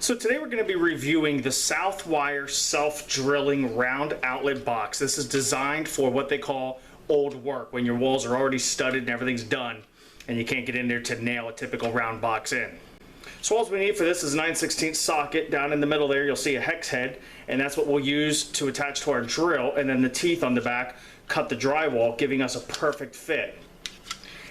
So today we're going to be reviewing the SouthWire self-drilling round outlet box. This is designed for what they call old work, when your walls are already studded and everything's done and you can't get in there to nail a typical round box in. So all we need for this is a 9/16 socket. Down in the middle there you'll see a hex head, and that's what we'll use to attach to our drill, and then the teeth on the back cut the drywall, giving us a perfect fit.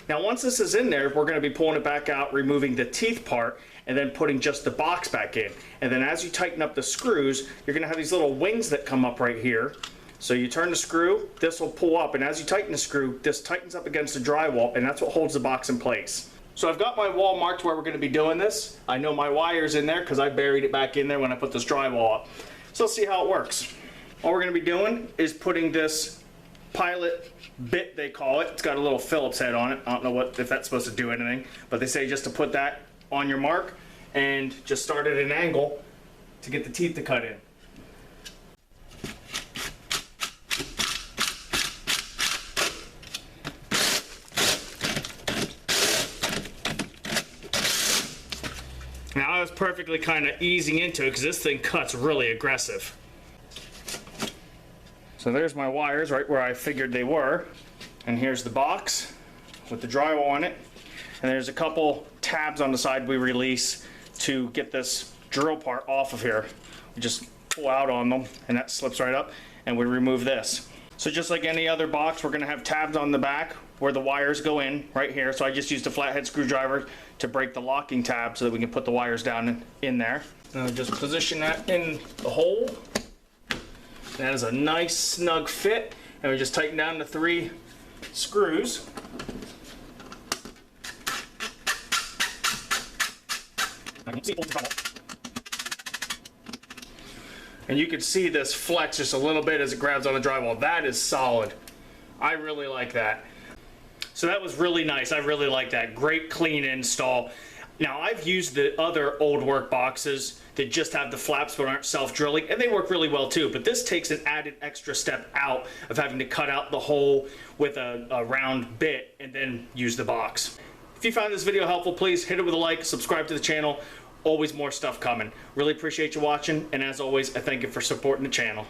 Now once this is in there, we're going to be pulling it back out, removing the teeth part, and then putting just the box back in. And then as you tighten up the screws, you're going to have these little wings that come up right here. So you turn the screw, this will pull up, and as you tighten the screw, this tightens up against the drywall, and that's what holds the box in place. So I've got my wall marked where we're going to be doing this. I know my wire's in there because I buried it back in there when I put this drywall up. So let's see how it works. All we're going to be doing is putting this pilot bit, they call it. It's got a little Phillips head on it. I don't know if that's supposed to do anything, but they say just to put that on your mark and just start at an angle to get the teeth to cut in. Now I was perfectly kind of easing into it because this thing cuts really aggressive. So there's my wires right where I figured they were, and here's the box with the drywall on it, and there's a couple tabs on the side we release to get this drill part off of here. We just pull out on them and that slips right up, and we remove this. So just like any other box, we're going to have tabs on the back where the wires go in right here. So I just used a flathead screwdriver to break the locking tab so that we can put the wires down in there. Now just position that in the hole. That is a nice snug fit, and we just tighten down the 3 screws. And you can see this flex just a little bit as it grabs on the drywall. That is solid. I really like that. So that was really nice. I really like that. Great clean install. Now I've used the other old work boxes that just have the flaps but aren't self-drilling, and they work really well too, but this takes an added extra step out of having to cut out the hole with a round bit and then use the box. If you found this video helpful, please hit it with a like, subscribe to the channel. Always more stuff coming. Really appreciate you watching, and as always, I thank you for supporting the channel.